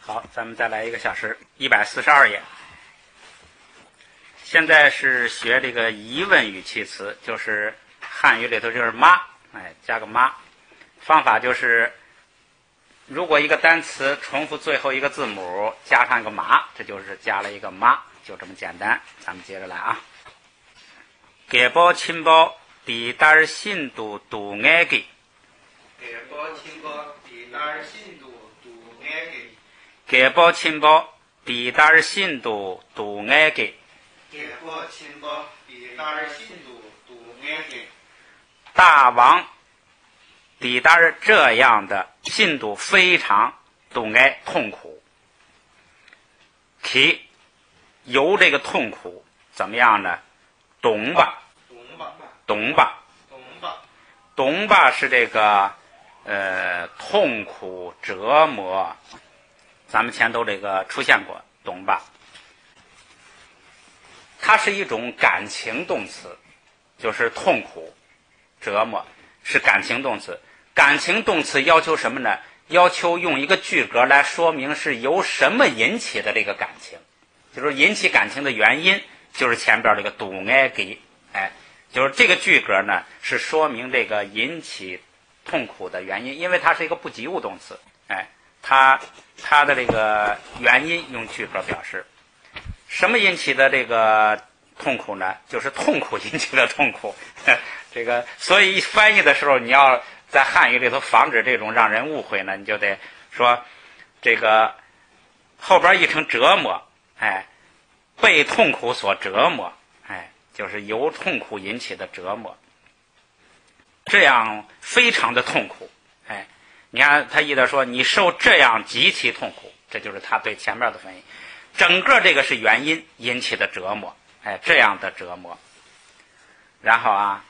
好，咱们再来1个小时，142页。现在是学这个疑问语气词，就是汉语里头就是妈，加个妈。方法就是，如果一个单词重复最后一个字母，加上一个妈，这就是加了一个妈，就这么简单。咱们接着来啊。给包亲包第单信度读爱给。给包亲包第单信度读爱给。给包亲包第单信度读爱给。给包亲包第单信度读爱给。大王抵达这样的信度非常懂爱痛苦，其由这个痛苦怎么样呢？懂吧，懂吧，懂吧是这个痛苦折磨，咱们前头这个出现过，懂吧？它是一种感情动词，就是痛苦折磨是感情动词。感情动词要求什么呢？要求用一个句格来说明是由什么引起的这个感情，就是引起感情的原因，就是前边这个读爱给，就是这个句格呢是说明这个引起痛苦的原因，因为它是一个不及物动词，它的这个原因用句格表示。什么引起的这个痛苦呢？就是痛苦引起的痛苦。这个所以翻译的时候，你要在汉语里头防止这种让人误会呢，你就得说这个后边译成折磨，被痛苦所折磨，就是由痛苦引起的折磨，这样非常的痛苦，你看他译的说你受这样极其痛苦，这就是他对前面的翻译。整个这个是原因引起的折磨，这样的折磨。然后啊，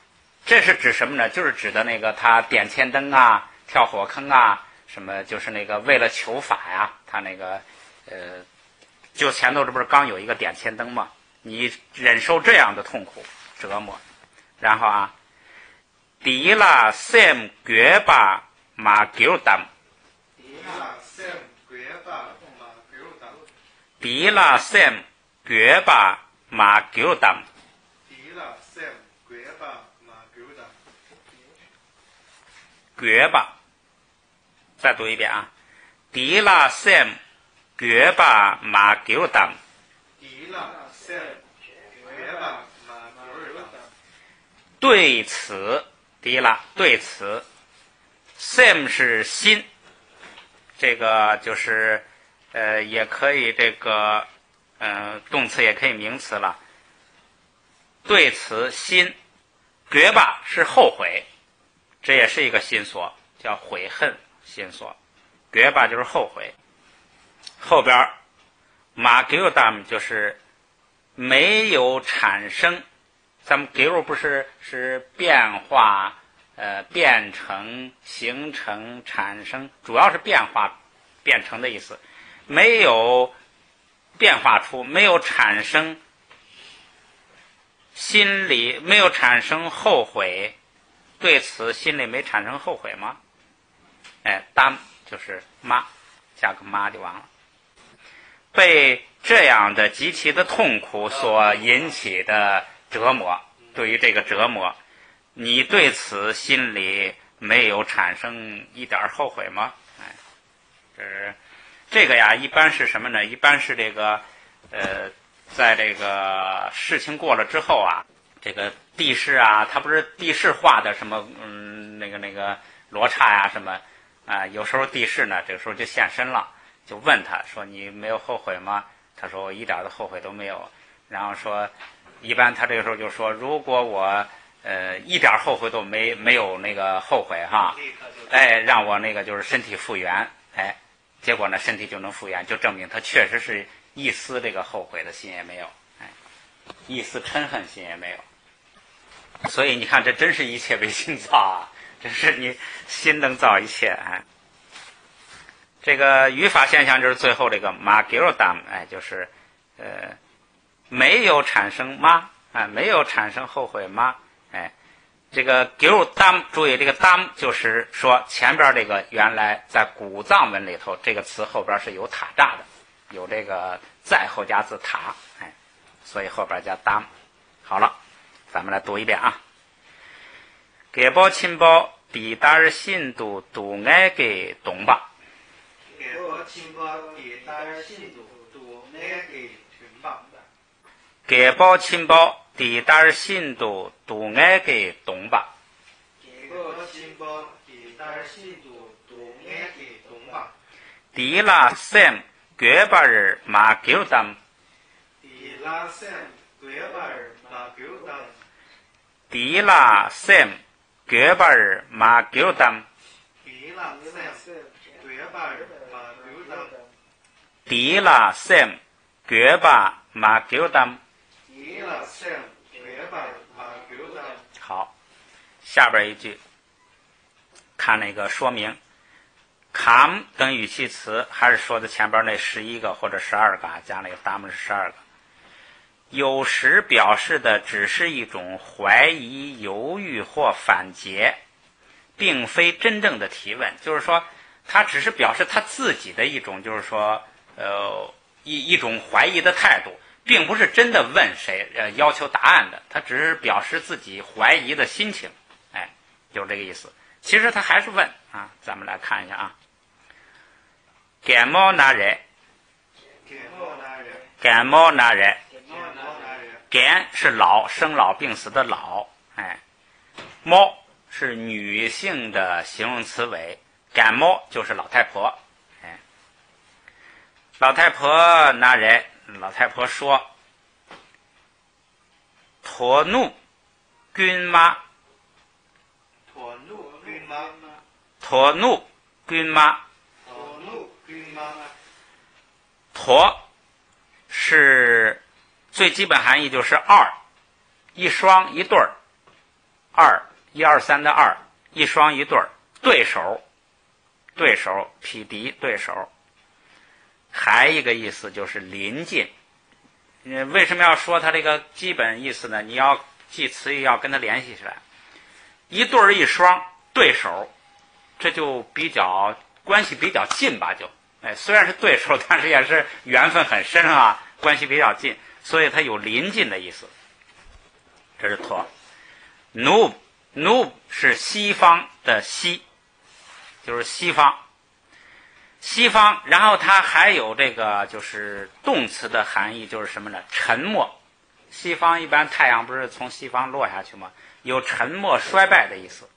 这是指什么呢？就是指的那个他点千灯啊，跳火坑啊，什么就是那个为了求法呀，他那个就前头这不是刚有一个点千灯吗？你忍受这样的痛苦折磨。然后啊，迪拉 sem 绝巴马丢当。迪拉 sem 绝巴马丢当。绝巴，再读一遍啊！迪拉 sem 绝巴马丢当。对此，迪拉对此 ，sem 是心，这个就是也可以这个动词也可以名词了。对此心，绝巴是后悔。这也是一个心所，叫悔恨心所。绝巴就是后悔。后边马给有达就是没有产生，咱们给有不是变化，变成、形成、产生，主要是变化、变成的意思。没有变化出，没有产生心里，没有产生后悔。对此心里没产生后悔吗？当就是妈，加个妈就完了。被这样的极其的痛苦所引起的折磨，对于这个折磨，你对此心里没有产生一点后悔吗？这个呀，一般是什么呢？一般是这个在这个事情过了之后啊，这个地势啊，他不是地势画的什么那个罗刹呀什么啊，有时候地势呢这个时候就现身了，就问他说你没有后悔吗？他说我一点的后悔都没有。然后说一般他这个时候就说如果我一点后悔都没有那个后悔哈，让我那个就是身体复原，结果呢身体就能复原，就证明他确实是一丝这个后悔的心也没有，一丝嗔恨心也没有。所以你看，这真是一切为心造啊！这是你心能造一切。这个语法现象就是最后这个马给尔当，就是没有产生吗？没有产生后悔吗？这个 Gil Dam， 注意这个 Dam 就是说前边这个原来在古藏文里头这个词后边是有塔扎的，有这个在后加字塔，哎，所以后边加 Dam。好了，咱们来读一遍啊。给包亲包抵达信度杜爱给东吧。给包亲包抵达信度杜爱给东吧。给包亲包抵达信度杜爱给东吧。给包亲包抵达信度杜爱给东吧。迪拉 Sam 给巴尔马给当。迪拉 Sam 给巴尔马给当。迪拉 Sam 给巴尔马给当。迪拉 Sam 给巴尔马给当。迪拉 Sam 给巴马给当。迪拉 Sam 给巴尔马给当。好，下边一句，看那个说明 ，come 等语气词还是说的前边那11个或者12个，加那个 dam 是12个。有时表示的只是一种怀疑、犹豫或反诘，并非真正的提问。就是说，他只是表示他自己的一种，就是说，一种怀疑的态度，并不是真的问谁，要求答案的。他只是表示自己怀疑的心情，哎，就是这个意思。其实他还是问啊，咱们来看一下啊。感冒那人，感冒那人。感是老，生老病死的老，哎，猫是女性的形容词尾，感冒就是老太婆，哎，老太婆那人，老太婆说，驼怒君妈，驼怒君妈，驼怒君妈，驼怒君妈，驼是最基本含义就是二，一双一对儿，二1、2、3的二，一双一对儿，对手，对手，匹敌，对手。还一个意思就是临近。为什么要说它这个基本意思呢？你要记词义要跟它联系起来。一对儿一双，对手，这就比较关系比较近吧？就，哎，虽然是对手，但是也是缘分很深啊，关系比较近。所以它有临近的意思，这是驼。noob 是西方的西，就是西方，西方。然后它还有这个就是动词的含义，就是什么呢？沉默。西方一般太阳不是从西方落下去吗？有沉默衰败的意思。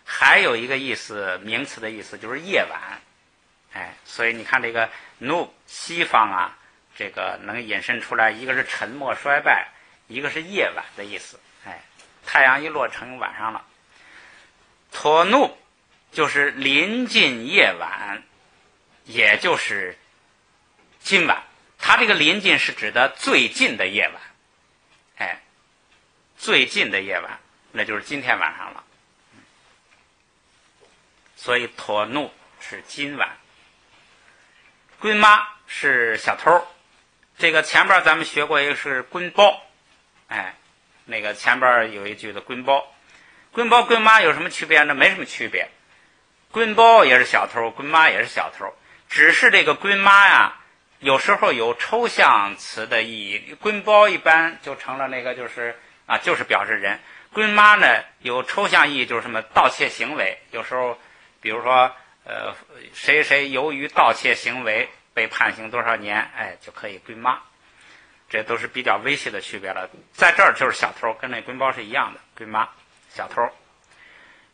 还有一个意思，名词的意思就是夜晚，哎，所以你看这个 noob 西方啊。这个能引申出来，一个是沉默衰败，一个是夜晚的意思。哎，太阳一落成晚上了。驼怒就是临近夜晚，也就是今晚。它这个临近是指的最近的夜晚，哎，最近的夜晚，那就是今天晚上了。所以驼怒是今晚。龟妈是小偷。这个前边咱们学过一个是棍包，哎，那个前边有一句的棍包，棍包棍妈有什么区别呢？没什么区别，棍包也是小偷，棍妈也是小偷，只是这个棍妈呀，有时候有抽象词的意义，棍包一般就成了那个就是啊，就是表示人，棍妈呢有抽象意义，就是什么盗窃行为，有时候比如说谁谁由于盗窃行为被判刑多少年，哎，就可以归妈，这都是比较微细的区别了。在这儿就是小偷，跟那棍包是一样的，归妈，小偷。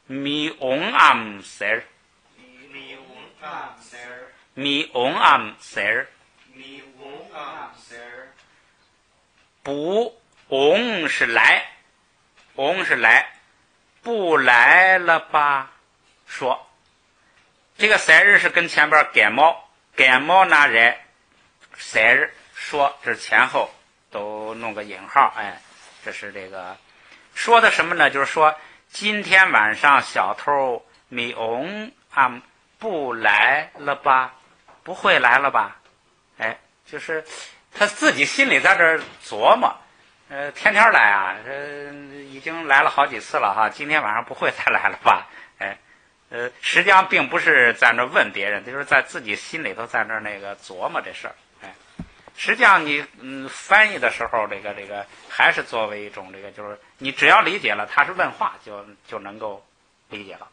Mi on am ser， Mi on am ser， Mi on am ser， Mi on am ser， 不 on 是来 ，on 是来，不来了吧？说这个 ser 是跟前边感冒那人 ser 说，这是前后都弄个引号，哎，这是这个说的什么呢？就是说今天晚上小偷mi on am 不来了吧？不会来了吧？哎，就是他自己心里在这儿琢磨，天天来啊，已经来了好几次了哈，今天晚上不会再来了吧？实际上并不是在那问别人，就是在自己心里头在那那个琢磨这事儿。实际上你翻译的时候，这个还是作为一种这个，就是你只要理解了它是问话，就能够理解了。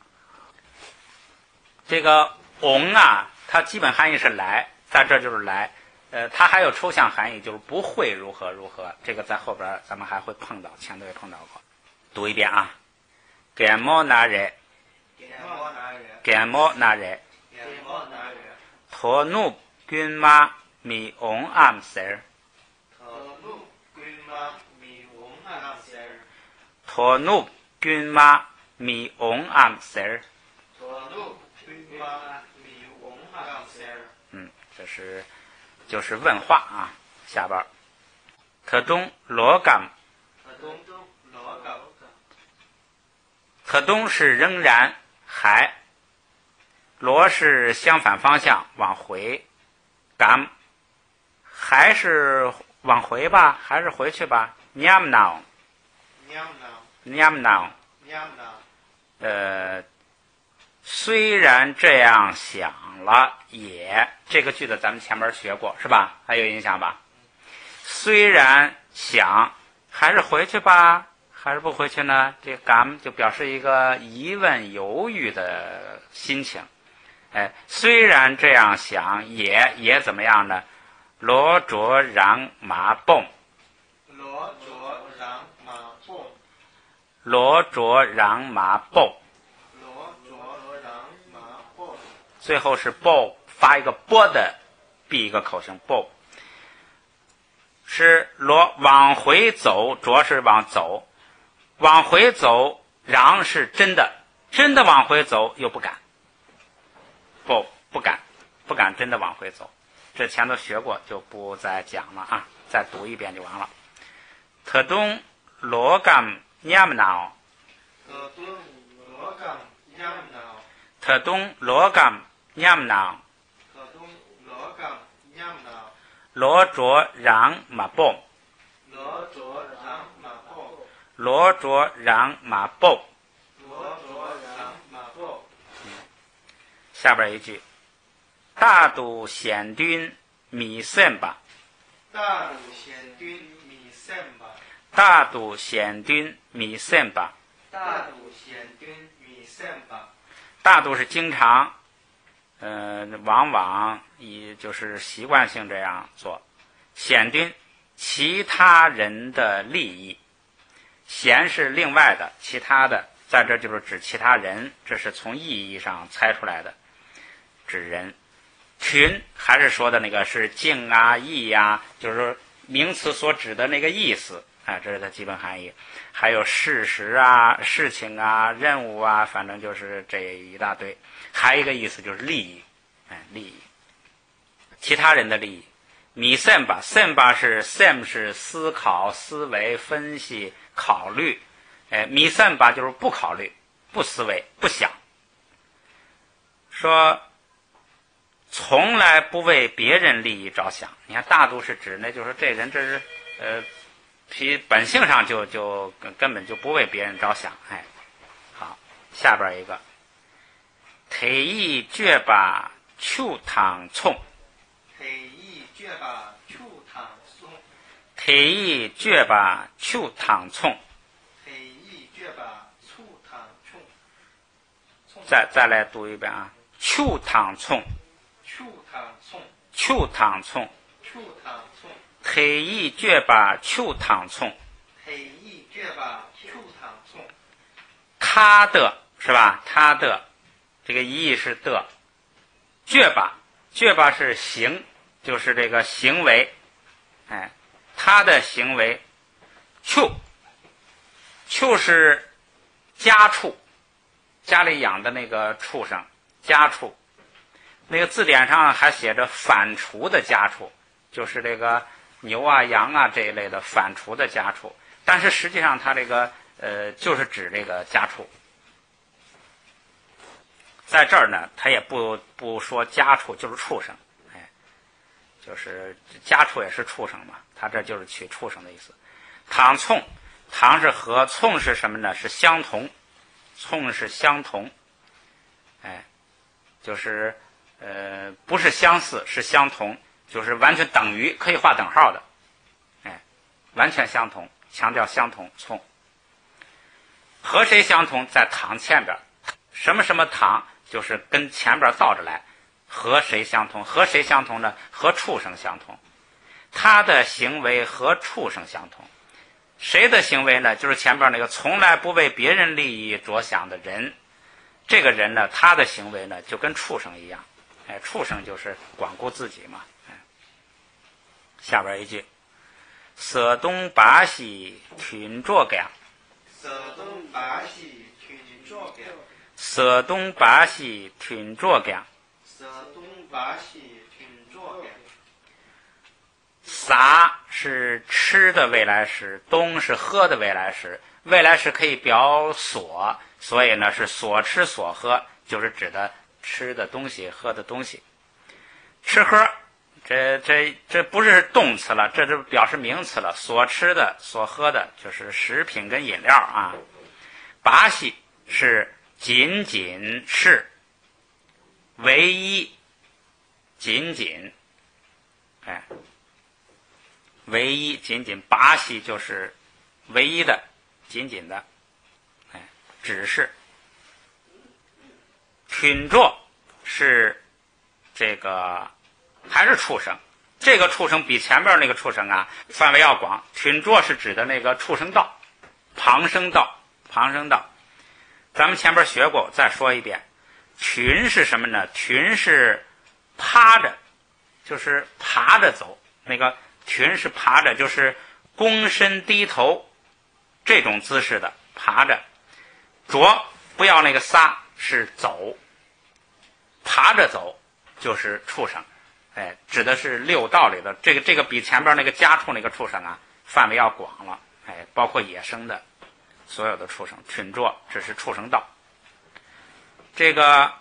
这个옹啊，它基本含义是来，在这就是来。它还有抽象含义，就是不会如何如何。这个在后边咱们还会碰到，前头也碰到过。读一遍啊，Gemo nare Thonu 균마 미옹 암셀 Thonu 균마 미옹 암셀 这就是问话啊。下边特东罗感，特东是仍然还，罗是相反方向往回，感还是往回吧，还是回去吧。Nyamnao， 虽然这样想了，也这个句子咱们前面学过是吧？还有印象吧？虽然想，还是回去吧，还是不回去呢？这感就表示一个疑问犹豫的心情。虽然这样想，也怎么样呢？罗卓让马蹦，罗卓让马蹦，最后是 bo 发一个波的，闭一个口型 bo， 是罗往回走，着是往走，往回走，让是真的往回走又不敢，不敢真的往回走。这前头学过，就不再讲了啊，再读一遍就完了。特东罗干냠나오，特东罗干냠나오，罗卓让马蹦，罗卓让马蹦。下边一句，大都显军米森吧，大都显军米森吧，大都是经常，往往就是习惯性这样做。显军其他人的利益，显是另外的，其他的在这就是指其他人，这是从意义上猜出来的，指人。群还是说的那个是境啊义啊，就是名词所指的那个意思啊，这是它基本含义。还有事实啊、事情啊、任务啊，反正就是这一大堆。还有一个意思就是利益，利益，其他人的利益。米森吧，森吧是 sem 是思考、思维、分析、考虑，米森吧就是不考虑、不思维、不想。说从来不为别人利益着想。你看大度是指，那就是这人这是其本性上就根本就不为别人着想。好，下边一个，体意绝把秋汤冲，体意绝把秋汤冲，再来读一遍啊，秋汤冲。秋汤冲，体意绝把秋汤冲，他的是吧？他的这个意是的，绝把是行，就是这个行为，他的行为，畜是家畜，家里养的那个畜生，家畜。那个字典上还写着反刍的家畜，就是这个牛啊、羊啊这一类的反刍的家畜，但是实际上它这个就是指这个家畜。在这儿呢，它也不说家畜，就是畜生，就是家畜也是畜生嘛，它这就是取畜生的意思。唐冲，唐是和，冲是什么呢？是相同，冲是相同，就是不是相似，是相同，就是完全等于，可以画等号的，完全相同，强调相同。冲和谁相同？在唐前边，什么什么唐，就是跟前边倒着来，和谁相同？和谁相同呢？和畜生相同，他的行为和畜生相同。谁的行为呢？就是前边那个从来不为别人利益着想的人，这个人呢，他的行为呢就跟畜生一样，畜生就是光顾自己嘛。下边一句，色东巴西群着干，色东巴西群着干，色东巴西群着干，色东巴西群着干。撒是吃的未来时，东是喝的未来时，未来时可以表所，所以呢是所吃所喝，就是指的吃的东西喝的东西。吃喝这不是动词了，这就表示名词了，所吃的所喝的就是食品跟饮料啊。巴西是仅仅是，唯一，仅仅，唯一仅仅，巴西就是唯一的，仅仅的，只是。群着是这个还是畜生，这个畜生比前边那个畜生啊范围要广。群着是指的那个畜生道，旁生道，旁生道。咱们前边学过，再说一遍，群是什么呢？群是趴着，就是爬着走，那个群是爬着，就是躬身低头这种姿势的爬着。着不要那个撒，是走，爬着走就是畜生，指的是六道里的这个比前边那个家畜那个畜生啊范围要广了，包括野生的所有的畜生。群着只是畜生道，这个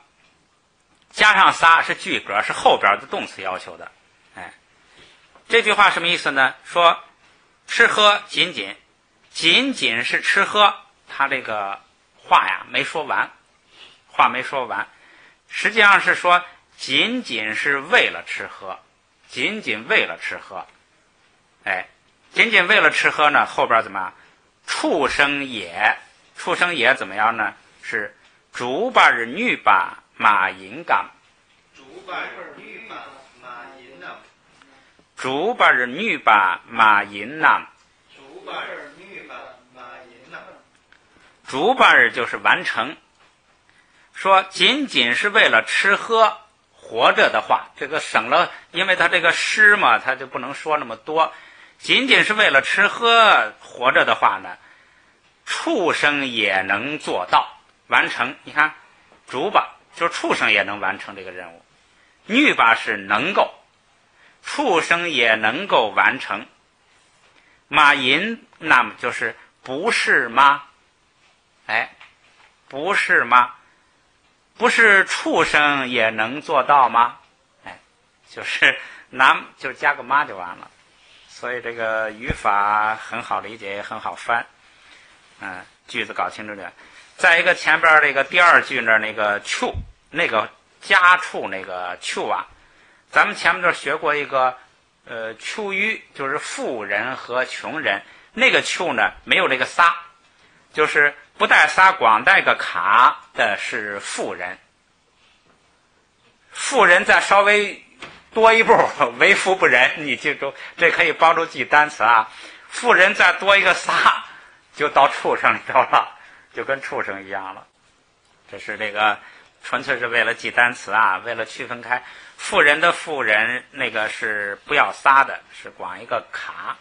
加上撒是句格，是后边的动词要求的。这句话什么意思呢？说吃喝仅仅，仅仅是吃喝，他这个话呀没说完，话没说完，实际上是说仅仅是为了吃喝，仅仅为了吃喝，仅仅为了吃喝呢，后边怎么样？畜生也，畜生也怎么样呢？是竹把日女把马银刚，竹把日女把马银nam，竹把日女把马银nam，竹把日女把马银nam。竹把日就是完成。说仅仅是为了吃喝活着的话，这个省了，因为他这个诗嘛，他就不能说那么多。仅仅是为了吃喝活着的话呢，畜生也能做到完成。你看竹把就是畜生也能完成这个任务，女把是能够，畜生也能够完成。马银那么就是不是吗？不是吗？不是畜生也能做到吗？就是就是加个妈就完了。所以这个语法很好理解，也很好翻。句子搞清楚点。再一个前边这个第二句那个畜，那个家畜那个畜啊，咱们前面这学过一个畜语，就是富人和穷人。那个畜呢没有这个撒，就是不带撒光带个卡的是富人。富人再稍微多一步，为富不仁，你记住，这可以帮助记单词啊。富人再多一个撒，就到畜生里头了，就跟畜生一样了。这是这个纯粹是为了记单词啊，为了区分开富人的富人，那个是不要撒的，是光一个卡，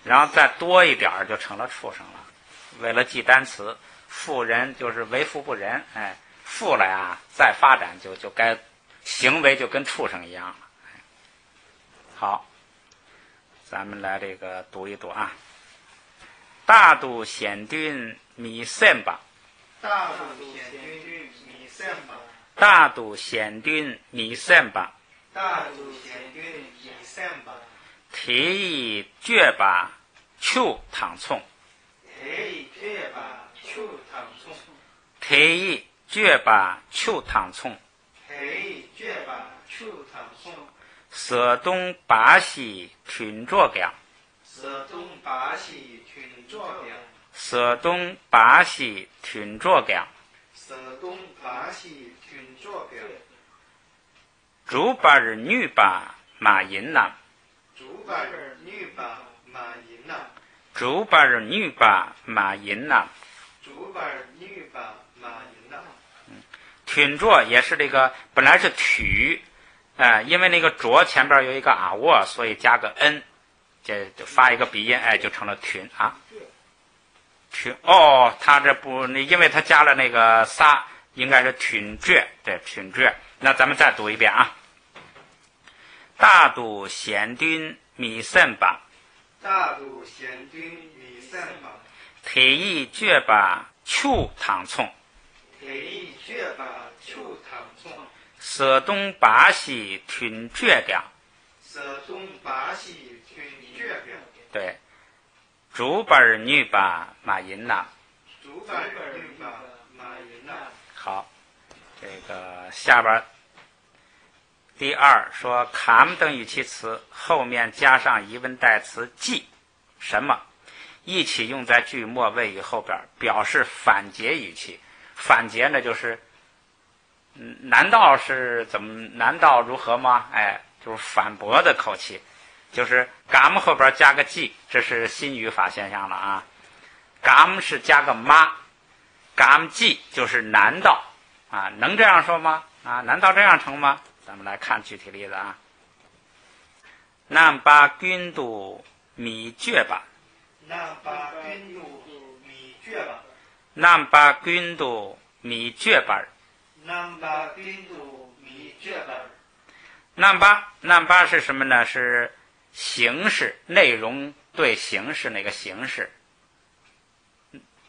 然后再多一点就成了畜生了。为了记单词，富人就是为富不仁，富了呀，再发展就该行为就跟畜生一样了。好，咱们来这个读一读啊。大度显君米三吧，大度显君米三吧，大度显君米三吧，大度显君米三吧，提议绝吧，秋唐葱，提议绝把秋唐葱，提议绝把秋唐葱，提议绝把秋唐葱，色东巴西群着江，色东巴西群着江，色东巴西群着江，色东巴西群着江，竹把儿女把马银南，竹把儿女把马银南，竹把儿女把马银南。竹把儿女把马银南。群着也是这个，本来是曲，因为那个着前边有一个啊沃，所以加个 n， 就发一个鼻音，就成了群啊。群哦，他这不，因为他加了那个撒，应该是群着，对，群着。那咱们再读一遍啊。大肚贤君米森吧，大肚贤君米森吧，提议绝把秋唐葱，提议绝把秋唐葱，色东巴西群着江。色东巴西群绝江，对，竹把儿女把马银南。竹把儿女把马银南。好，这个下边第二说卡姆等语气词后面加上疑问代词即什么，一起用在句末谓语后边，表示反诘语气。反诘呢就是难道是怎么？难道如何吗？就是反驳的口气，就是嘎姆后边加个即，这是新语法现象了啊。嘎姆是加个妈，嘎姆即就是难道啊？能这样说吗？啊？难道这样成吗？咱们来看具体例子啊。南巴君都米绝吧，南巴君都米绝吧，南巴君都米绝吧。南巴君都米绝吧。南巴是什么呢？是形式，内容对形式那个形式，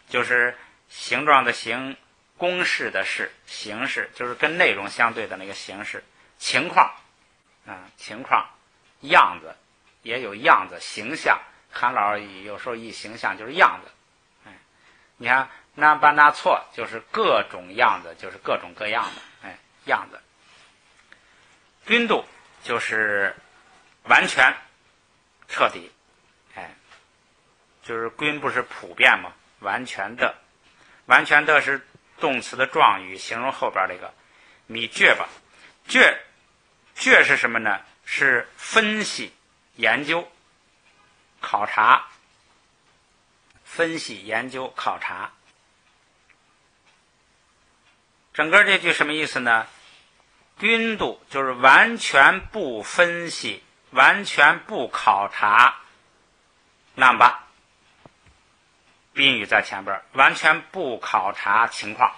就是形状的形，公式的式，形式就是跟内容相对的那个形式。情况情况，样子也有样子，形象。韩老有时候一形象就是样子。你看那巴那错就是各种样子，就是各种各样的样子。均度就是完全彻底，就是均不是普遍吗？完全的，完全的是动词的状语，形容后边这个米绝吧。绝是什么呢？是分析、研究、考察。分析、研究、考察。整个这句什么意思呢？均度就是完全不分析，完全不考察。那么宾语在前边，完全不考察情况，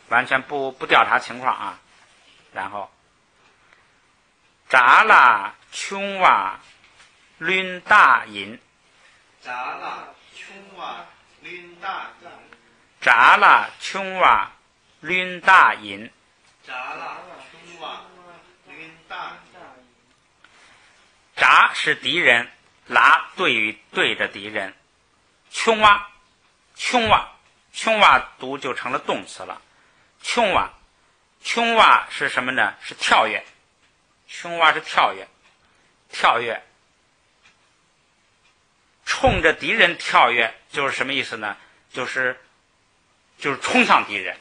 完全不调查情况啊。然后扎拉琼瓦抡大银，扎拉琼瓦抡大银，扎拉琼瓦抡大银。扎拉琼瓦抡大银。扎是敌人，拉对着敌人。琼瓦读就成了动词了。琼瓦是什么呢？是跳跃。琼瓦是跳跃，冲着敌人跳跃，就是什么意思呢？就是冲向敌人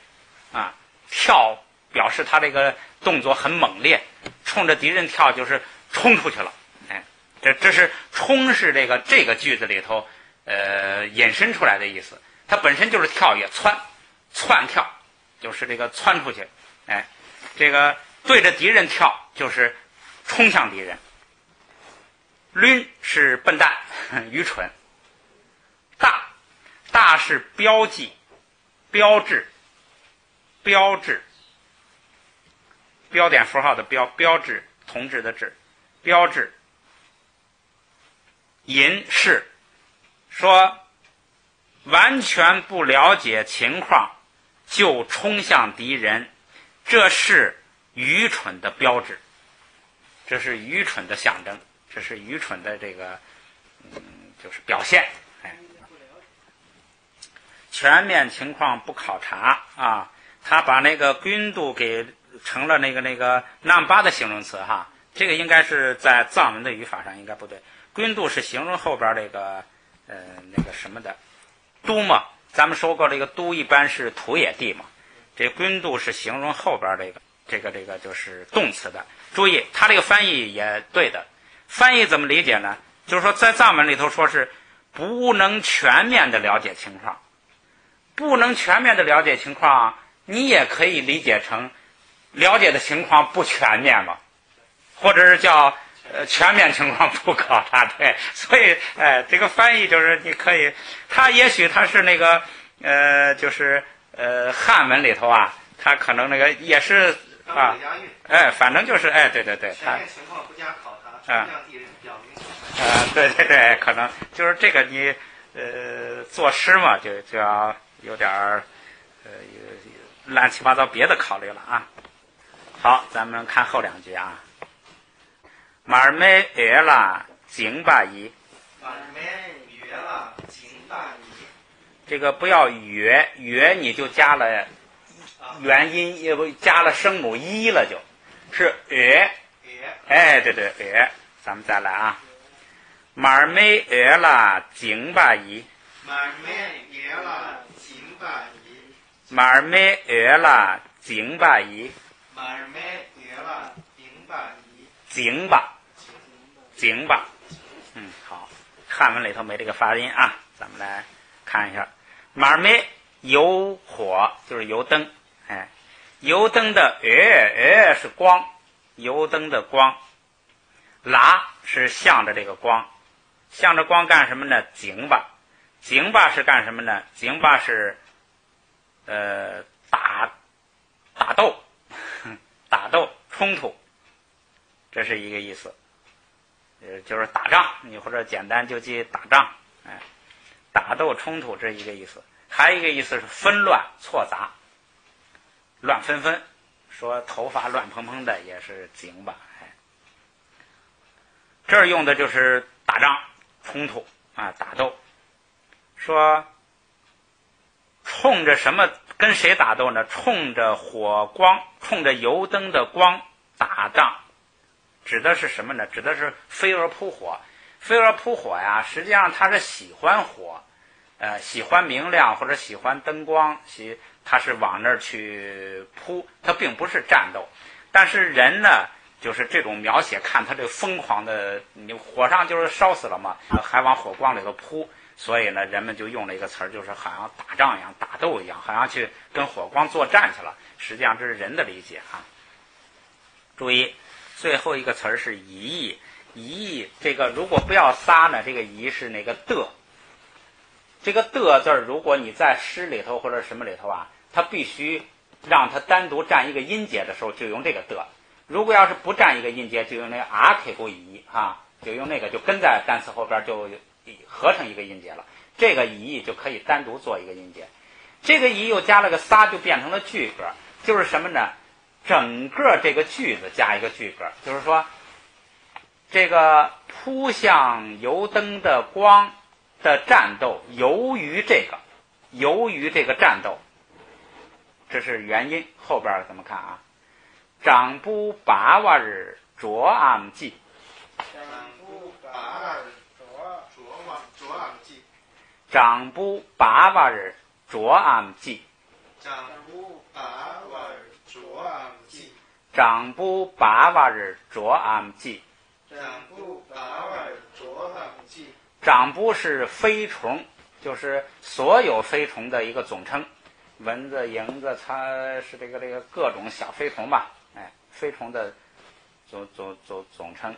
啊！跳表示他这个动作很猛烈，冲着敌人跳就是冲出去了。这是冲是这个句子里头引申出来的意思。它本身就是跳跃，窜跳，就是这个窜出去。这个对着敌人跳就是冲向敌人。抡是笨蛋，愚蠢。大是标记、标志，标点符号的标志，同志的志，标志。银是说完全不了解情况就冲向敌人，这是愚蠢的标志，这是愚蠢的象征，这是愚蠢的这个就是表现。全面情况不考察啊，他把那个均度给成了那个南巴的形容词哈，这个应该是在藏文的语法上应该不对。均度是形容后边那个什么的都嘛，咱们说过这个都一般是土野地嘛，这均度是形容后边这个就是动词的。注意，他这个翻译也对的。翻译怎么理解呢？就是说在藏文里头说是不能全面的了解情况，不能全面的了解情况，你也可以理解成了解的情况不全面嘛，或者是叫全面情况不考察。对，所以这个翻译就是你可以，它也许它是那个就是汉文里头啊，它可能那个也是啊，反正就是对，全面情况不加考察，抽象地表明。对，可能就是这个你作诗嘛，就要有点乱七八糟别的考虑了啊。好，咱们看后两句啊。马尔梅约了井巴伊，马尔梅约了井巴伊。这个不要约你就加了元音，也不加了声母一了，就是约。对约。咱们再来啊。马尔梅约了井巴伊，马尔梅约了井巴伊，马尔梅约了井巴伊，马尔梅约了井巴伊，井巴。好，汉文里头没这个发音啊，咱们来看一下。马尔梅油火就是油灯，油灯的是光，油灯的光，拉是向着这个光，向着光干什么呢？井巴是干什么呢？井巴是打斗冲突，这是一个意思，就是打仗，你或者简单就记打仗，打斗冲突这是一个意思。还有一个意思是纷乱错杂，乱纷纷，说头发乱蓬蓬的也是井巴。这儿用的就是打仗冲突啊，打斗。说冲着什么跟谁打斗呢？冲着火光，冲着油灯的光打仗，指的是什么呢？指的是飞蛾扑火。飞蛾扑火呀，实际上它是喜欢火，喜欢明亮或者喜欢灯光，它是往那儿去扑，它并不是战斗。但是人呢，就是这种描写，看他这个疯狂的，你火上就是烧死了嘛，还往火光里头扑，所以呢，人们就用了一个词儿，就是好像打仗一样，打斗一样，好像去跟火光作战去了。实际上这是人的理解啊。注意，最后一个词儿是夷，夷这个如果不要撒呢，这个夷是那个的。这个的字儿，如果你在诗里头或者什么里头啊，它必须让它单独占一个音节的时候，就用这个的。如果要是不占一个音节，就用那个 k 不夷就用那个，就跟在单词后边就合成一个音节了。这个夷就可以单独做一个音节。这个夷又加了个撒，就变成了句格，就是什么呢？整个这个句子加一个句格，就是说这个扑向油灯的光的战斗，由于这个战斗，这是原因。后边怎么看啊？长不八瓦日卓昂记，长不八瓦日卓昂记，长不八瓦日卓昂记，长不是飞虫，就是所有飞虫的一个总称，蚊子、蝇子，它是这个各种小飞虫吧，飞虫的总称。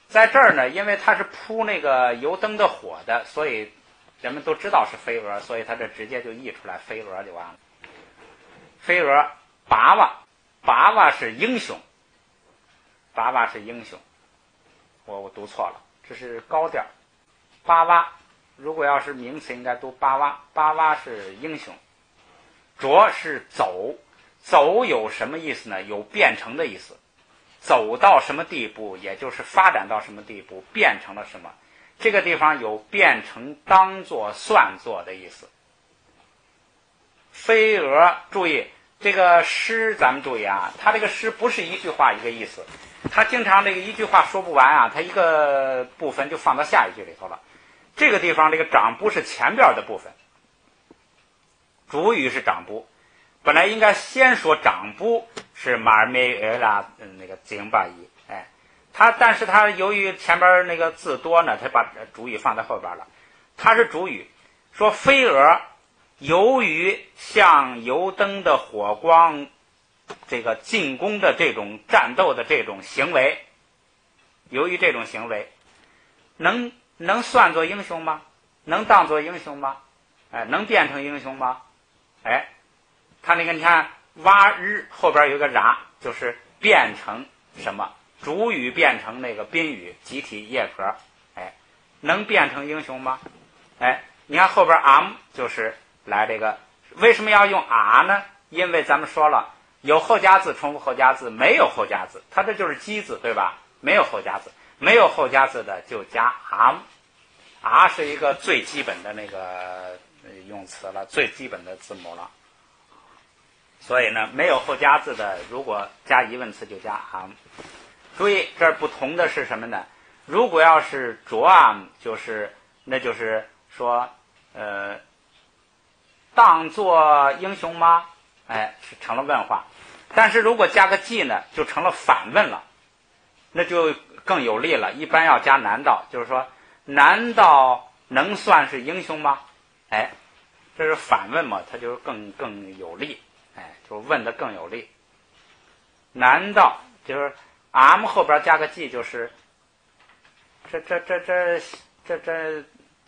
在这儿呢，因为它是扑那个油灯的火的，所以人们都知道是飞蛾，所以它这直接就译出来飞蛾就完了。飞蛾，八瓦是英雄，八瓦是英雄，我读错了，这是高调。八瓦如果要是名词应该读八瓦，八瓦是英雄。着是走，走有什么意思呢？有变成的意思，走到什么地步，也就是发展到什么地步，变成了什么。这个地方有变成当作算作的意思。飞蛾，注意这个诗，咱们注意啊，它这个诗不是一句话一个意思，它经常这个一句话说不完啊，它一个部分就放到下一句里头了。这个地方这个长部是前边的部分，主语是长部，本来应该先说长部是马尔梅尔拉那个井巴伊，哎，但是他由于前边那个字多呢，他把主语放在后边了。它是主语，说飞蛾由于向油灯的火光这个进攻的这种战斗的这种行为，由于这种行为能算作英雄吗？能当作英雄吗？哎，能变成英雄吗？哎，他那个你看蛙日后边有个然，就是变成什么？主语变成那个宾语集体业格，哎，能变成英雄吗？哎，你看后边 就是来这个，为什么要用呢？因为咱们说了，有后加字重复后加字，没有后加字，它这就是基字，对吧？没有后加字，没有后加字的就加是一个最基本的那个用词了，最基本的字母了。所以呢，没有后加字的，如果加疑问词就加注意这儿不同的是什么呢？如果要是着那就是说当作英雄吗？哎，是成了问话。但是如果加个记呢，就成了反问了，那就更有力了。一般要加难道，就是说难道能算是英雄吗？哎，这是反问嘛，它就更有力，哎，就问的更有力。难道就是 后边加个记，就是这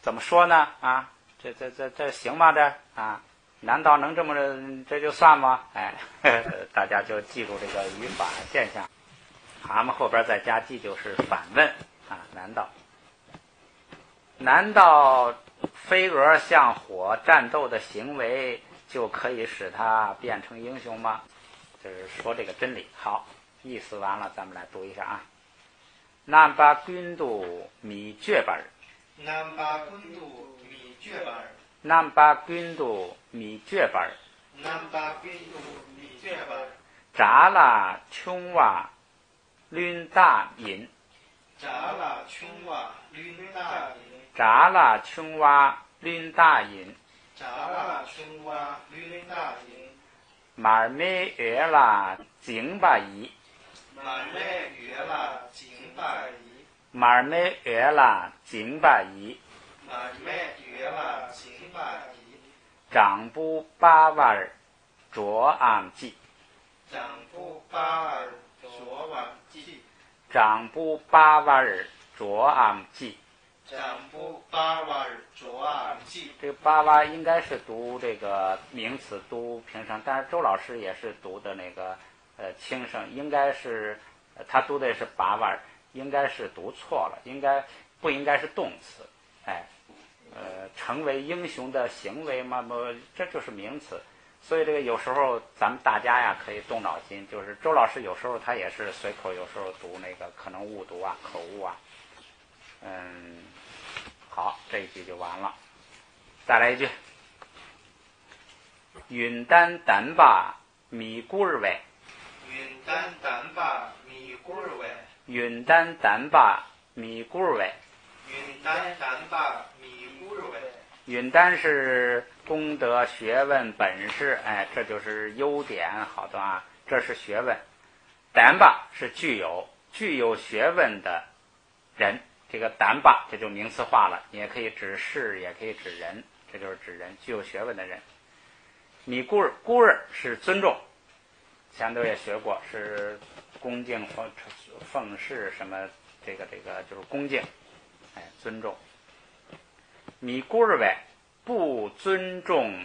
怎么说呢？啊，这行吗？这啊，难道能这就算吗？哎，大家就记住这个语法现象。后边再加记就是反问啊，难道飞蛾向火战斗的行为就可以使它变成英雄吗？就是说这个真理。好，意思完了，咱们来读一下啊。南巴军都米绝本，南巴军都米绝本，南巴军都米绝本，南巴军都米绝本，扎拉琼瓦伦大引，扎拉琼瓦伦大引，扎拉琼瓦伦大引，扎拉琼瓦伦大引，马尔梅约拉井巴伊，马梅约拉井巴伊，马尔梅约拉井巴伊，马梅约拉井巴伊，长布巴瓦尔卓昂记，长布巴尔卓瓦记，长布巴瓦尔卓昂记，长布巴瓦尔卓昂记。这个巴瓦应该是读这个名词读平声，但是周老师也是读的那个轻声，应该是他读的是巴瓦尔，应该是读错了，不应该是动词，哎，成为英雄的行为嘛，这就是名词。所以这个有时候咱们大家呀可以动脑筋，就是周老师有时候他也是随口，有时候读那个可能误读啊、口误啊。好，这一句就完了。再来一句，云丹丹巴米古尔喂，云丹丹巴米古尔喂，云丹丹巴米古尔喂，云丹丹巴米古尔喂。云丹是功德、学问、本事，哎，这就是优点，好的啊，这是学问。丹巴是具有学问的人，这个丹巴这就名词化了，你也可以指事，也可以指人，这就是指人，具有学问的人。米古尔是尊重，前头也学过，是恭敬奉事什么，这个就是恭敬，哎，尊重。米古尔喂，不尊重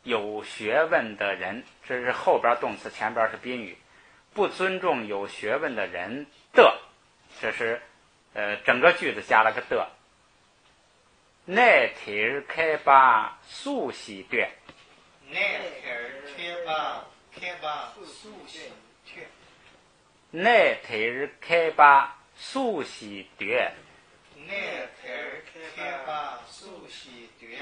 有学问的人，这是后边动词，前边是宾语。不尊重有学问的人的，这是整个句子加了个的。那天开把苏西对，那天开把苏西对，那天开把苏西对，奈台开把素喜对，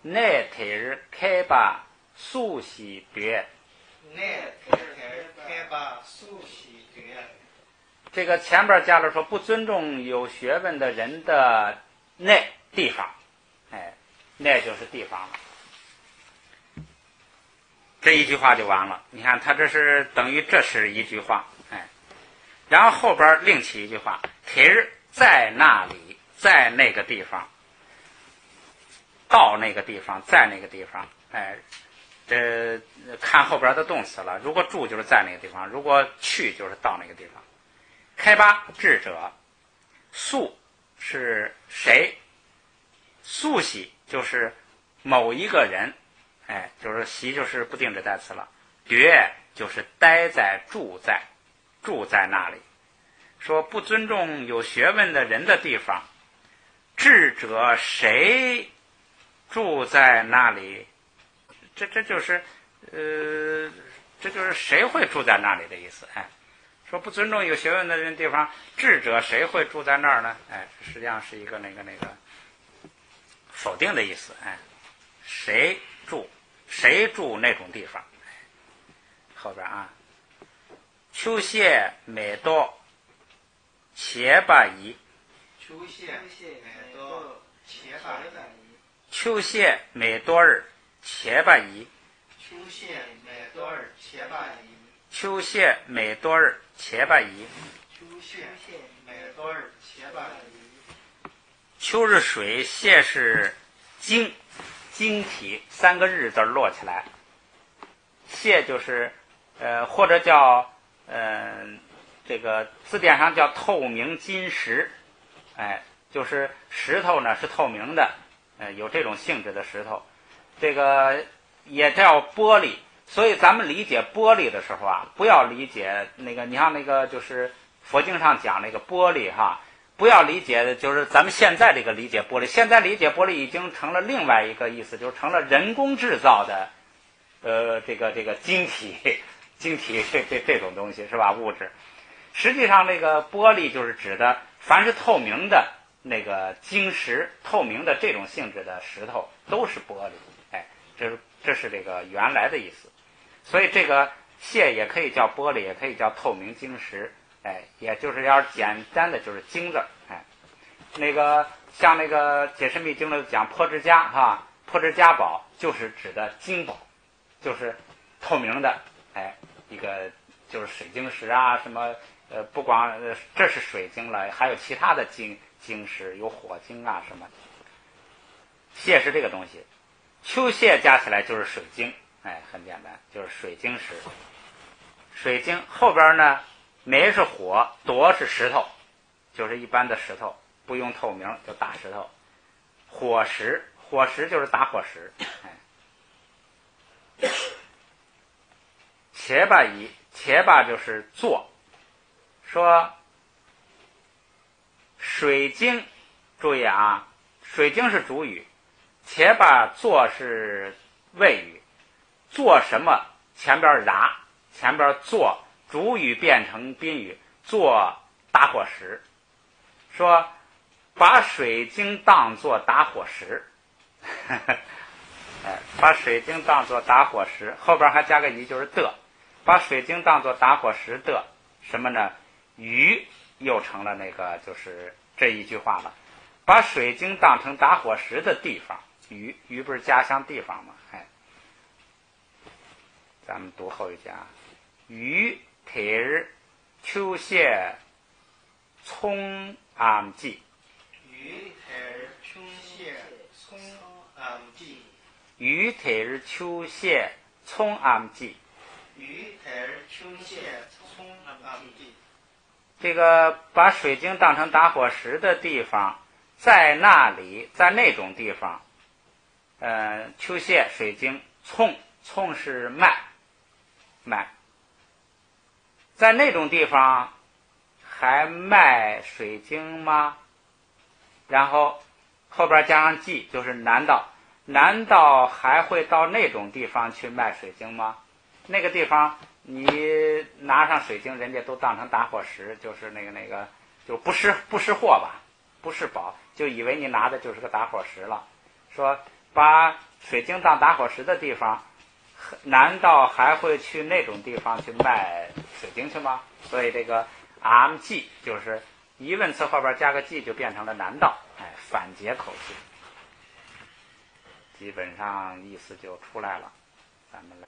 奈台开把素喜对。奈台开把素喜对。这个前边加了说不尊重有学问的人的内地方，哎，内就是地方了。这一句话就完了。你看他这是等于这是一句话，哎，然后后边另起一句话，台在那里，在那个地方，到那个地方，在那个地方，哎，这看后边的动词了。如果住就是在那个地方，如果去就是到那个地方。开八智者，素是谁？素喜就是某一个人，哎，就是习就是不定式代词了。绝就是待在住在那里。说不尊重有学问的人的地方。智者谁住在那里？这就是这就是谁会住在那里的意思，哎。说不尊重有学问的人地方，智者谁会住在那儿呢？哎，实际上是一个那个否定的意思，哎，谁住那种地方？后边啊，秋谢美多，且把宜。秋谢美多，且把宜。秋谢美多日，且把宜。秋谢美多日，且把宜。秋谢美多日，且把宜。秋谢美多日，且把宜。秋日水，谢是经体，三个日字摞起来。谢就是或者叫这个字典上叫透明金石，哎，就是石头呢是透明的，有这种性质的石头，这个也叫玻璃。所以咱们理解玻璃的时候啊，不要理解那个，你像那个就是佛经上讲那个玻璃哈，不要理解的就是咱们现在这个理解玻璃，现在理解玻璃已经成了另外一个意思，就是成了人工制造的这个晶体这种东西是吧？物质。实际上这个玻璃就是指的凡是透明的那个晶石，透明的这种性质的石头都是玻璃，哎，这是这个原来的意思。所以这个谢也可以叫玻璃，也可以叫透明晶石，哎，也就是要简单的就是晶字，哎，那个像那个解释密经里讲破之家哈，破之家宝就是指的晶宝，就是透明的，哎，一个就是水晶石啊，什么不光这是水晶了，还有其他的晶石，有火晶啊什么。谢是这个东西，秋谢加起来就是水晶。哎，很简单，就是水晶石。水晶后边呢，煤是火，铎是石头，就是一般的石头，不用透明，就大石头。火石就是打火石。哎，且把宜，且把就是做。说水晶，注意啊，水晶是主语，且把做是谓语。做什么前边然，前边做，主语变成宾语，做打火石。说把水晶当作打火石，哎，把水晶当作打火石，后边还加个宜，就是的，把水晶当作打火石的什么呢？鱼又成了那个就是这一句话了，把水晶当成打火石的地方，鱼不是家乡地方吗？哎。咱们读后一句啊，于台秋谢葱暗记。于台秋谢葱暗记。于台秋谢葱暗记。于台秋谢葱暗记。这个把水晶当成打火石的地方，在那里，在那种地方，秋谢水晶，葱是麦。在那种地方还卖水晶吗？然后后边加上记，就是难道还会到那种地方去卖水晶吗？那个地方你拿上水晶，人家都当成打火石，就是那个就不识货吧，不是宝，就以为你拿的就是个打火石了。说把水晶当打火石的地方，难道还会去那种地方去卖水晶去吗？所以这个 am 就是疑问词后边加个 g 就变成了难道，反诘口气，基本上意思就出来了。咱们来，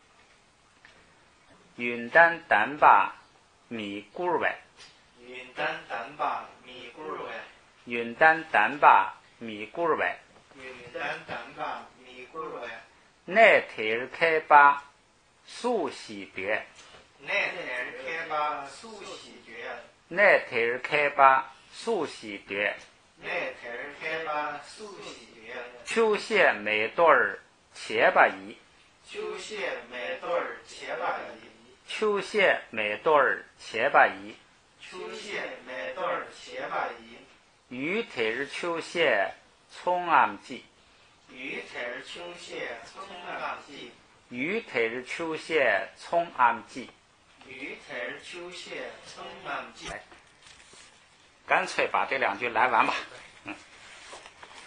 云丹丹巴米咕喂，云丹丹巴米咕喂，云丹丹巴米咕喂，云丹丹巴米咕喂，奈提尔开巴苏西蝶，奈提尔开巴苏西蝶，奈提尔开巴苏西蝶，奈提尔开巴苏西蝶，秋谢美多尔切巴伊，秋谢美多尔切巴伊，秋谢美多尔切巴伊，秋谢美多尔切巴伊，于提尔秋谢葱暗记，于提尔秋谢葱暗记，于提尔秋谢葱暗记，于提尔秋谢葱暗记。干脆把这两句来完吧。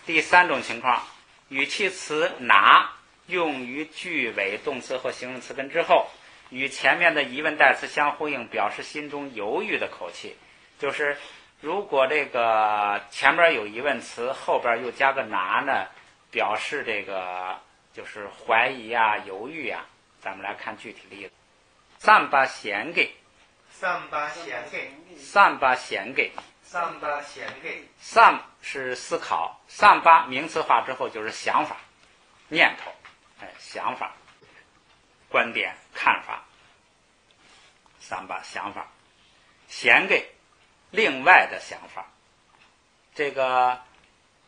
第三种情况，语气词拿用于句尾动词或形容词根之后，与前面的疑问代词相呼应，表示心中犹豫的口气。就是如果这个前边有疑问词，后边又加个拿呢，表示这个就是怀疑啊、犹豫啊。咱们来看具体例子。三把显给，三把显给，三把显给，三把显给，三是思考，三八名词化之后就是想法、念头，想法、观点、看法。三把想法，显给另外的想法，这个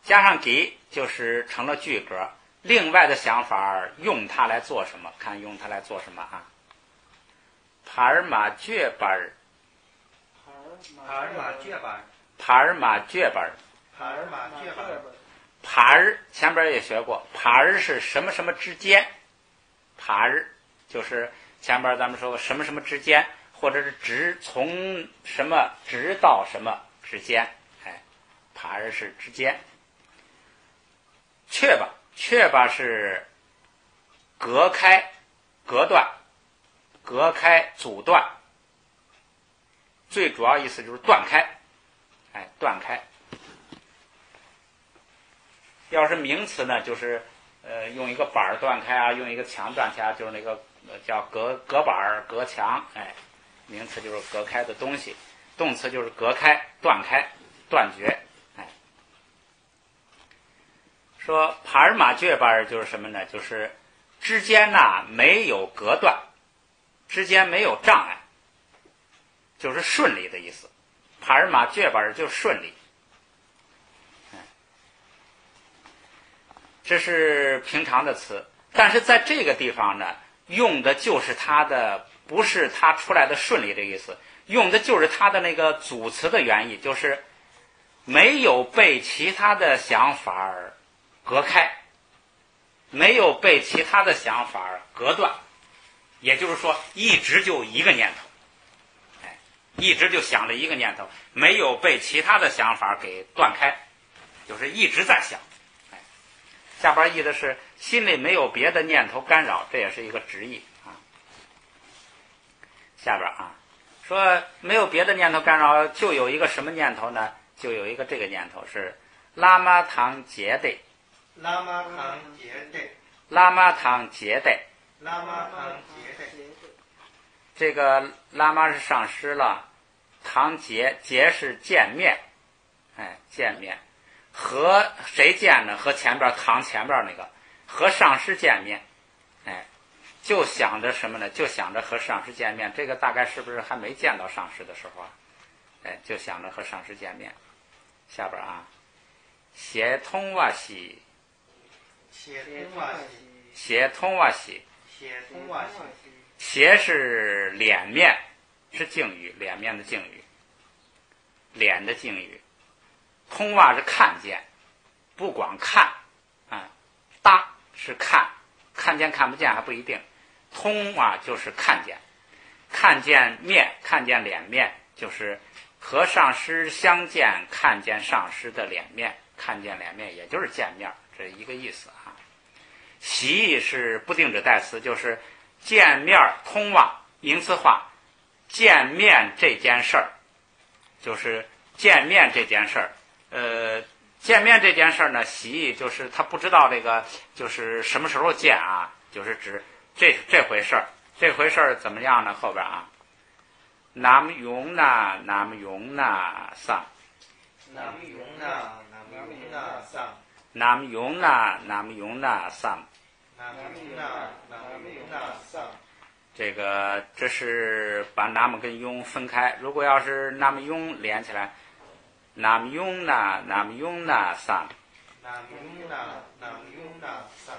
加上给就是成了句格。另外的想法用它来做什么？看用它来做什么啊？帕尔马绝巴尔，帕尔马绝巴尔，帕尔马绝巴尔，帕尔马绝巴尔，帕尔前边也学过，帕尔是什么什么之间，帕尔就是前边咱们说什么什么之间，或者是直从什么直到什么之间，帕尔是之间。确吧，确吧是隔开、隔断、隔开、阻断，最主要意思就是断开，断开。要是名词呢，就是用一个板断开啊，用一个墙断开啊，就是那个叫隔板、隔墙，名词就是隔开的东西，动词就是隔开、断开、断绝，说帕尔马绝巴尔就是什么呢？就是之间呐没有隔断，之间没有障碍，就是顺利的意思。帕尔马绝巴尔就是顺利。这是平常的词，但是在这个地方呢，用的就是它的，不是它出来的顺利的意思，用的就是它的那个组词的原意，就是没有被其他的想法隔开，没有被其他的想法隔断，也就是说一直就一个念头，一直就想着一个念头，没有被其他的想法给断开，就是一直在想。下边译的是心里没有别的念头干扰，这也是一个直译啊。下边啊，说没有别的念头干扰，就有一个什么念头呢？就有一个这个念头是拉玛唐杰得，拉玛唐杰得，拉玛唐杰得，拉玛唐杰得。这个拉玛是上师了，唐杰杰是见面，见面。和谁见呢？和前边唐前边那个和上师见面，就想着什么呢？就想着和上师见面。这个大概是不是还没见到上师的时候啊？就想着和上师见面。下边啊，写通哇西，写通哇西，写通哇西，写通哇西。写是脸面，是敬语，脸面的敬语，脸的敬语。通哇是看见，不光看，搭是看，看见看不见还不一定。通哇就是看见，看见面，看见脸面，就是和上师相见，看见上师的脸面，看见脸面也就是见面，这一个意思啊。习是不定指代词，就是见面通话，名词化。见面这件事儿，就是见面这件事儿。见面这件事儿呢，习就是他不知道这个就是什么时候见啊，就是指这回事儿。这回事儿怎么样呢？后边啊，nam yung na nam yung na sam， nam yung na nam yung na sam， nam yung na nam yung na sam， nam yung na nam yung na sam。这是把 nam 跟 yung 分开。如果要是 nam yung 连起来 ，nam yung na nam yung na sam。nam yung na nam yung na sam。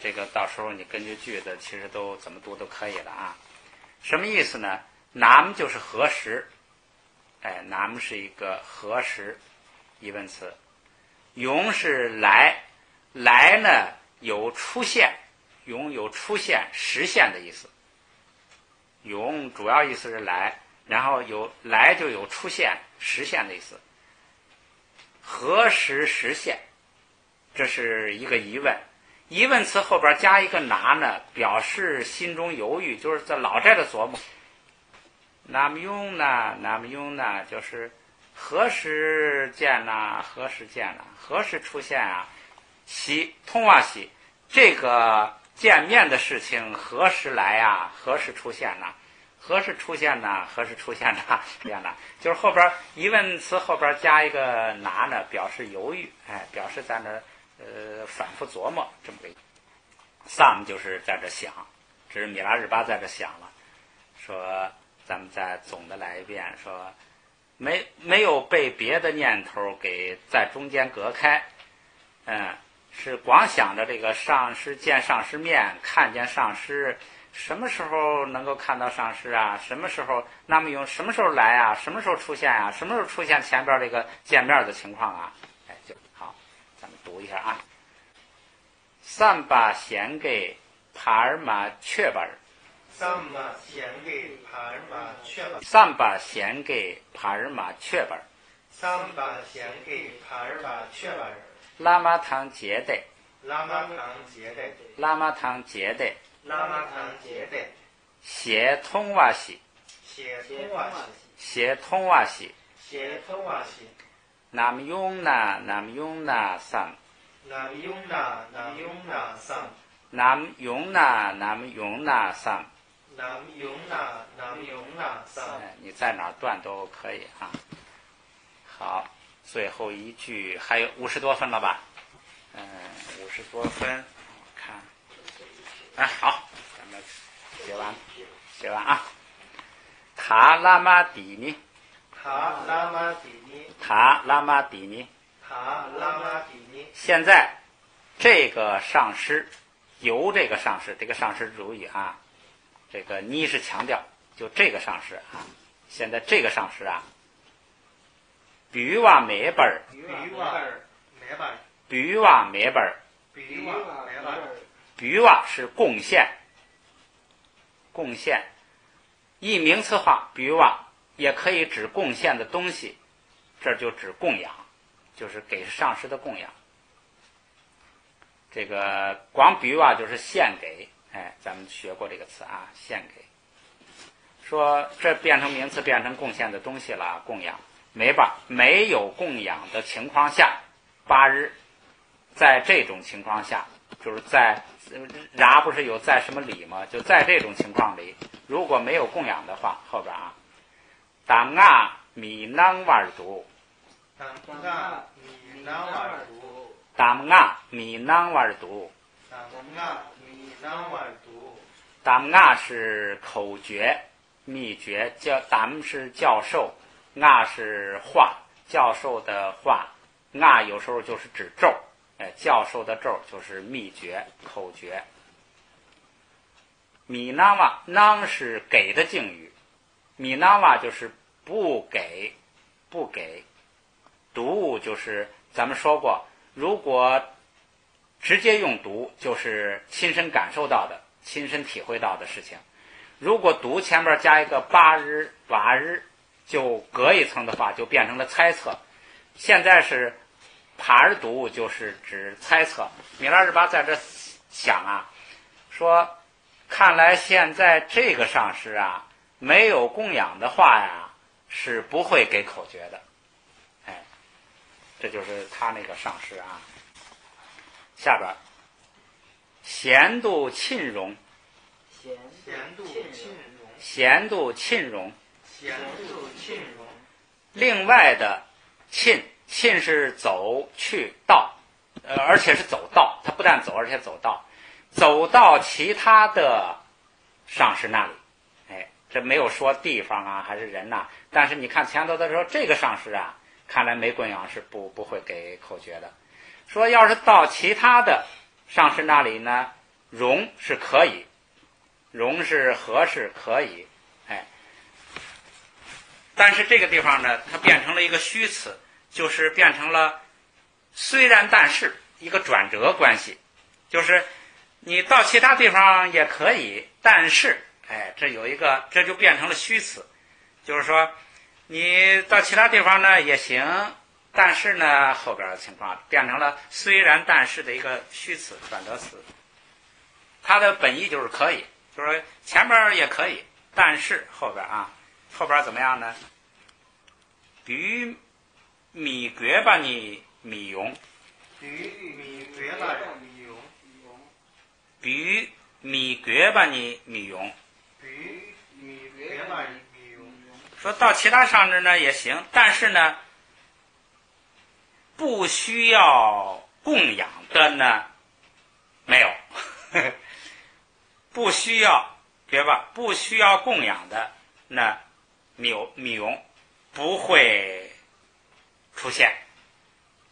这个到时候你根据句子其实都怎么读都可以了啊。什么意思呢？ nam 就是何时，nam 是一个何时疑问词。yung 是来，来呢有出现，yung 有出现实现的意思。yung 主要意思是来，然后有来就有出现实现的意思。何时实现？这是一个疑问。疑问词后边加一个拿呢，表示心中犹豫，就是在老在这琢磨。nam yung呢 nam yung呢，就是何时见呢？何时见呢？何时出现啊？习通话习，这个见面的事情何时来啊？何时出现呢？何时出现呢？何时出现呢？这样的，就是后边疑问词后边加一个拿呢，表示犹豫，表示在那反复琢磨这么个。sam 就是在这想，这是米拉日巴在这想了，说咱们再总的来一遍，说没有被别的念头给在中间隔开，是光想着这个上师见上师面，看见上师，什么时候能够看到上师啊？什么时候那么用什么时候来啊？什么时候出现啊？什么时候出现前边这个见面的情况啊？就好，咱们读一下啊。三把献给帕尔玛雀巴尔。三把献给帕尔玛雀巴尔。三把献给帕尔玛雀巴尔。三把献给帕尔玛雀巴尔。拉玛堂杰代。拉玛堂杰代。拉玛堂杰代。拉玛堂杰代。写通瓦西。写通瓦西。写通瓦西。写通瓦西。nam yung na nam yung na sam。nam yung na nam yung na sam。nam yung na nam yung na sam。nam yung na nam yung na sam。你在哪儿断都可以啊。好，最后一句还有50多分了吧？50多分，我看，好，咱们写完啊。塔拉玛底尼。塔拉玛底尼。塔拉玛底尼。塔拉玛底尼。现在这个上师，由这个上师，这个上师注意啊，这个你是强调，就这个上师啊，现在这个上师啊，比瓦梅本儿，比瓦梅本儿，比瓦梅本儿，比瓦梅本儿，比瓦是贡献，贡献，一名词化，比瓦也可以指贡献的东西，这就指供养，就是给上师的供养。这个光比瓦就是献给，咱们学过这个词啊，献给。说这变成名词，变成贡献的东西了，供养。没有供养的情况下，8日，在这种情况下，就是在然不是有在什么里吗？就在这种情况里，如果没有供养的话，后边啊，当啊米囊瓦尔读，当啊米囊瓦尔读，当啊米囊瓦尔读，当啊米囊瓦尔读，当啊是口诀秘诀，当是教授。啊是话，教授的话，啊有时候就是指咒，教授的咒就是秘诀口诀。米纳瓦囊是给的敬语，米纳瓦就是不给，不给。读就是咱们说过，如果直接用读，就是亲身感受到的、亲身体会到的事情。如果读前面加一个8日、瓦日。就隔一层的话就变成了猜测。现在是帕尔读就是指猜测。米拉日巴在这想啊，说看来现在这个上师啊，没有供养的话呀，是不会给口诀的。哎，这就是他那个上师啊。下边贤度沁容，贤度沁容，贤度沁容，贤度沁容。另外的沁是走去道，而且是走道，他不但走，而且走道，走到其他的上师那里。哎，这没有说地方啊还是人呐，但是你看前头的时候，这个上师啊，看来没供养是不会给口诀的。说要是到其他的上师那里呢，容是可以，容是合适可以，哎，但是这个地方呢，它变成了一个虚词，就是变成了虽然但是一个转折关系，就是你到其他地方也可以，但是哎，这有一个，这就变成了虚词，就是说你到其他地方呢也行，但是呢后边的情况变成了虽然但是的一个虚词转折词。它的本意就是可以，就是说前边也可以，但是后边啊，后边怎么样呢？比如米觉吧你米用，比米觉吧米用，比如米觉吧你米用，比米觉吧米用。说到其他上师呢也行，但是呢不需要供养的呢没有。不需要，别吧？不需要供养的那米用不会出现。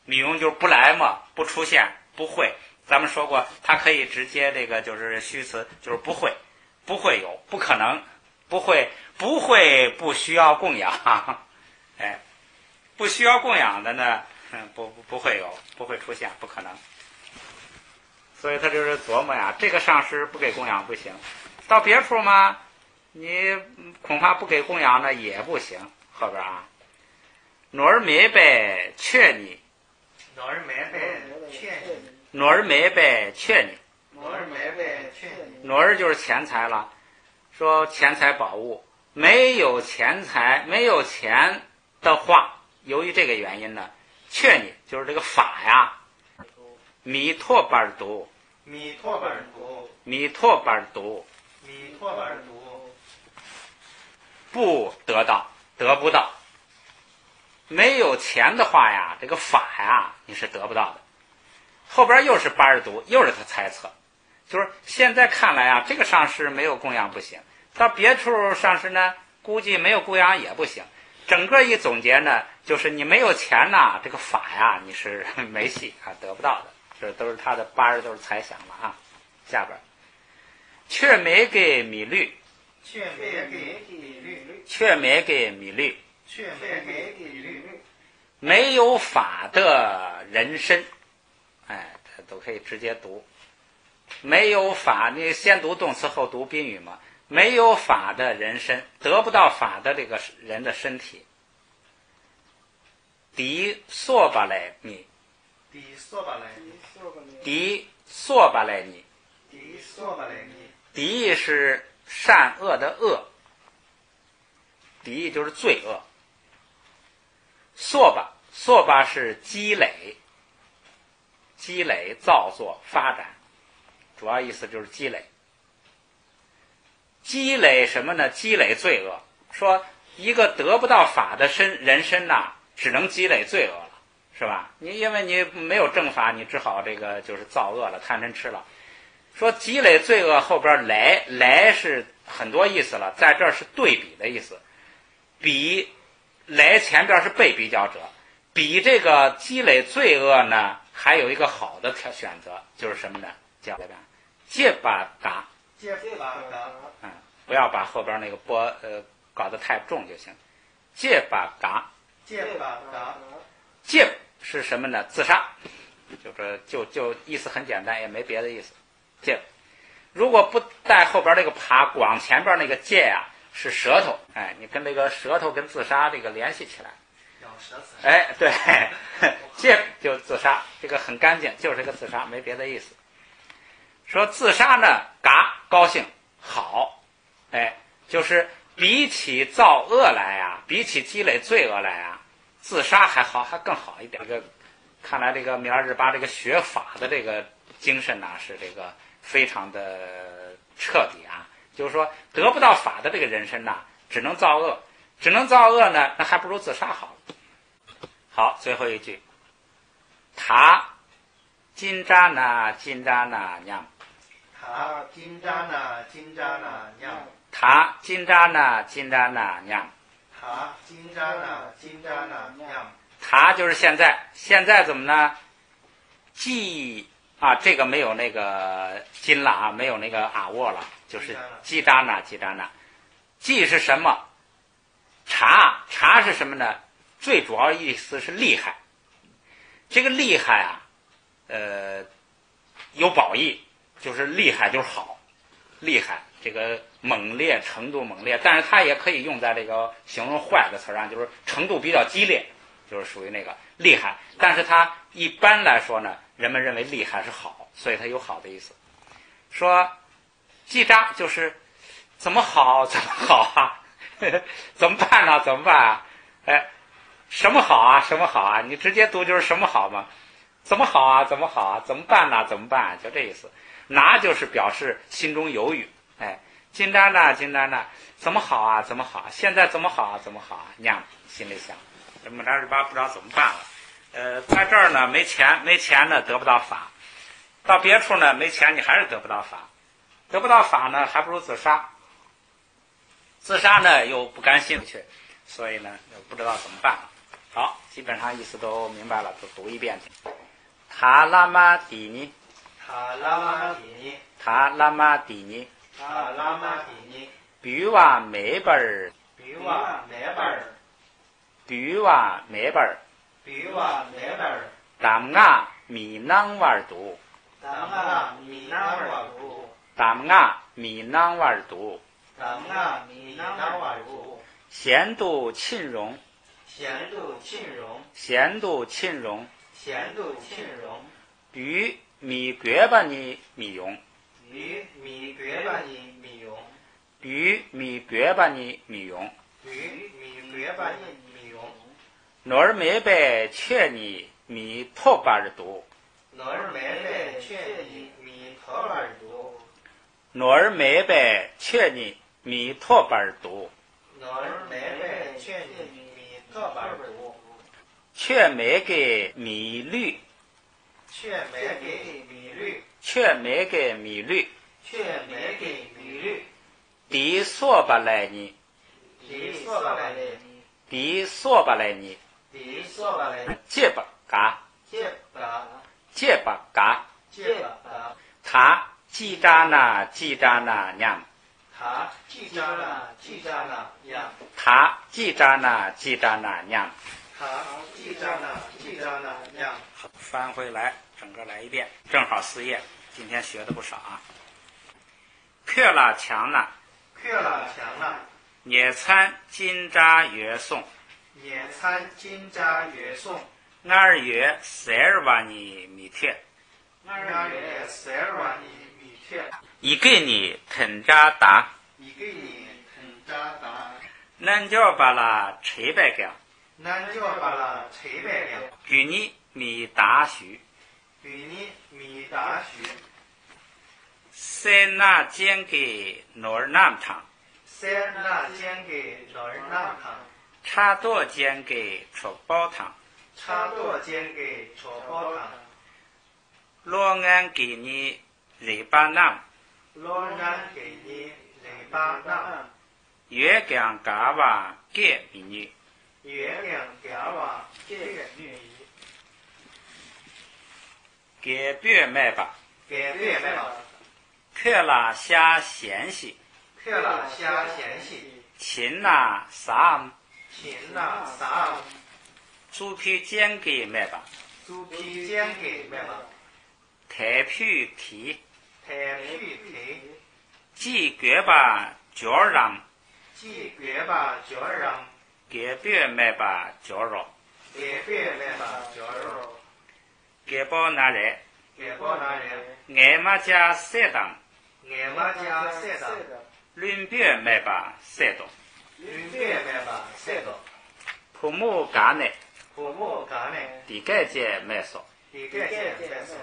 米用就是不来嘛，不出现，不会。咱们说过，它可以直接这个就是虚词，就是不会，不会有，不可能，不会，不需要供养。哎，不需要供养的呢，不会有，不会出现，不可能。所以他就是琢磨呀，这个上师不给供养不行，到别处嘛，你恐怕不给供养呢也不行。后边啊，努儿没呗劝你，努儿没呗劝你，努儿没呗劝你，努儿没呗劝你。努儿就是钱财了，说钱财宝物，没有钱财没有钱的话，由于这个原因呢，劝你就是这个法呀，弥陀班读，弥陀班读，弥陀班读，弥陀班读，不得到，得不到。没有钱的话呀，这个法呀，你是得不到的。后边又是班读，又是他猜测，就是现在看来啊，这个上师没有供养不行，到别处上师呢，估计没有供养也不行。整个一总结呢，就是你没有钱呐，这个法呀，你是没戏啊，得不到的。这都是他的班都是猜想了啊。下边，却没给米律，却没给米律，却没给米律，却没给米律。没有法的人身，哎，这都可以直接读。没有法，你先读动词后读宾语嘛。没有法的人身，得不到法的这个人的身体。敌索巴来你，敌索巴来你，敌索巴来你，敌索巴来你。敌是善恶的恶，敌就是罪恶。索巴是积累，积累造作发展，主要意思就是积累。积累什么呢？积累罪恶。说一个得不到法的人身呐，只能积累罪恶了，是吧？你因为你没有正法，你只好这个就是造恶了，贪嗔痴了。说积累罪恶后边来是很多意思了，在这儿是对比的意思。比来前边是被比较者，比这个积累罪恶呢，还有一个好的选择，就是什么呢？叫戒巴嘎。戒巴嘎，不要把后边那个搞得太重就行。戒巴嘎，戒巴嘎，戒是什么呢？自杀，就是就意思很简单，也没别的意思。戒，如果不带后边那个爬，光前边那个戒啊，是舌头，哎，你跟这个舌头跟自杀这个联系起来，咬舌自杀，哎，对，戒就自杀，这个很干净，就是个自杀，没别的意思。说自杀呢，高兴好，哎，就是比起造恶来啊，比起积累罪恶来啊，自杀还好，还更好一点。这个看来这个米尔日巴这个学法的这个精神呢，是这个非常的彻底啊。就是说，得不到法的这个人生呢，只能造恶，呢，那还不如自杀好。好，最后一句，他金扎那냥。他金扎那냥。他金扎那냥。他金扎那냥。他就是现在怎么呢？记啊，这个没有那个金了啊，没有那个握了，就是记扎那。记是什么？查是什么呢？最主要意思是厉害。这个厉害啊，有褒义，就是厉害就是好，厉害这个猛烈程度猛烈，但是它也可以用在这个形容坏的词上，就是程度比较激烈，就是属于那个厉害。但是它一般来说呢，人们认为厉害是好，所以它有好的意思。说记扎就是怎么好啊怎么办呢？哎，什么好啊？你直接读就是什么好嘛？怎么好啊？怎么办呢？就这意思。拿就是表示心中犹豫，哎，金扎那，怎么好啊？现在怎么好啊？娘心里想，这么着吧，不知道怎么办了。在这儿呢没钱呢得不到法，到别处呢没钱你还是得不到法呢还不如自杀。自杀呢又不甘心去，所以呢又不知道怎么办了。好，基本上意思都明白了，就读一遍。塔拉玛底尼，比瓦梅本儿，达雅米囊瓦尔读，咸度沁溶，与米괴巴尼米用，诺尔梅贝切尼米托巴尔读，却没给米绿，迪索巴莱尼，戒巴嘎，他记扎那냥，翻回来整个来一遍，正好4页，今天学的不少啊。克拉强呢，野餐金扎约颂，二月塞瓦尼米贴，一给你腾扎达，南叫巴拉吹白干，与你米大许，塞那间给诺尔南堂，差多间给戳包堂，罗安给你瑞巴南，月亮嘎瓦给米女，给别卖吧，克拉下闲息，秦那啥，猪皮煎给卖吧，太皮提，鸡脚吧脚让，即月把脚让，给别没把脚绕，给别来把脚绕，给包拿来，给包拿人，俺妈家三档，俺妈家三档，论别没把三档，云别来把三档，父母干呢，父母干呢，地盖节没少，地盖些没少，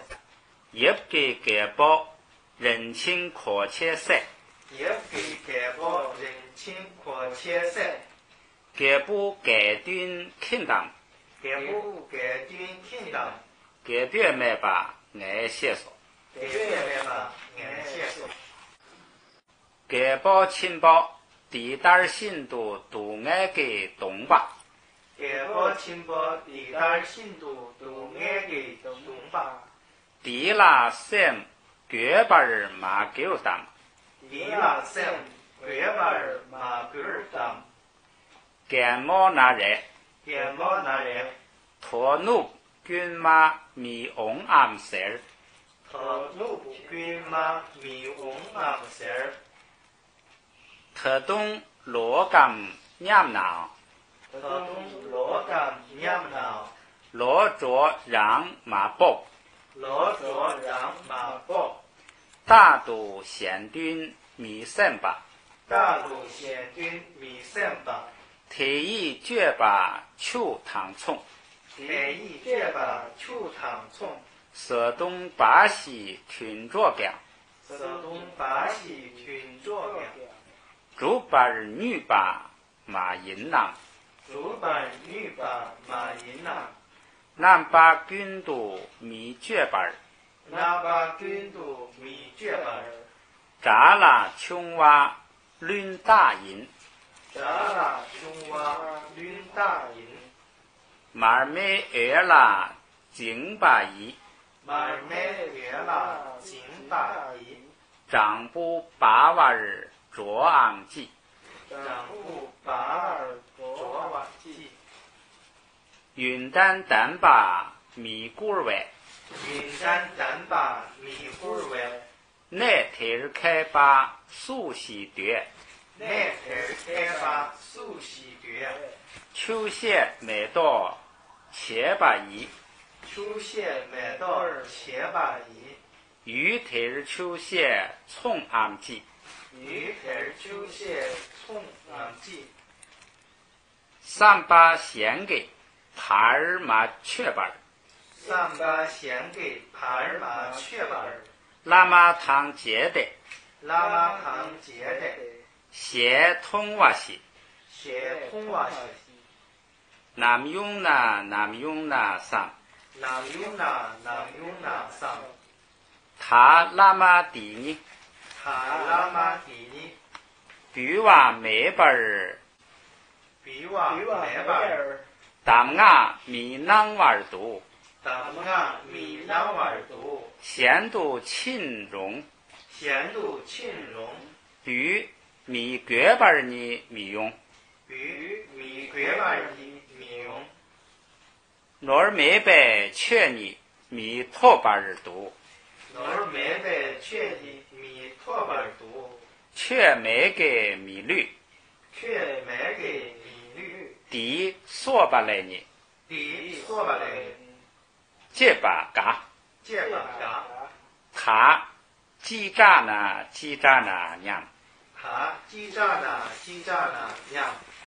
也给包人情可切塞，也给给包人情可切塞，给不改端看当，给不给军听当，给别没把俺写少，给别来把俺些少，给包亲包地单信度都俺给懂吧。给包亲包地单信度都爱给东吧，地拉三月把儿马狗当，地拉三月把儿马狗儿当，感冒那人，感冒那人，驼怒军马迷翁暗色儿，他怒军马迷翁暗色儿，特东罗干娘囊，他东罗干娘囊，罗着让马报，罗着让马报，大都贤军迷三把，大路贤军迷三把，提议绝把秋堂冲，天意绝把秋堂冲，色东巴西群着干，色东巴西群着了，主把儿女把马银囊，主板女把马银囊，南把军都迷绝把儿。那把军都迷绝把儿，扎拉琼娃论大银，扎拉雄娃论大银，马儿梅尔拉金巴衣，马梅月拉金大衣，丈夫八娃儿着昂记，丈夫把儿着瓦记，云丹丹巴米古儿外，云山丹把米糊儿外，奈特儿开巴苏西奪，奈儿开把苏西夺，秋歇买到切巴衣，秋歇买到切把衣，雨特儿秋歇冲昂记，女儿秋歇冲昂记，三把献给帕尔马雀巴儿，三把献给帕尔马雀巴儿，拉玛堂接的。拉玛堂接的，写通话西，写通话西，南用那上，南用那上，他拉玛地呢，他拉玛地尼，比话没本儿，比话没把儿，大雅米囊娃儿多，大雅米朗瓦儿多，贤度亲容，贤度亲容，比米格本儿呢米用，比米贵把儿米用，罗儿没白却呢米托本儿多，罗儿没被确的米托把儿多，却没给米绿，却没给米绿，地说吧来呢，地说吧来，这把嘎，这把嘎，他叽喳呢娘。他叽喳呢，叽喳呢，样。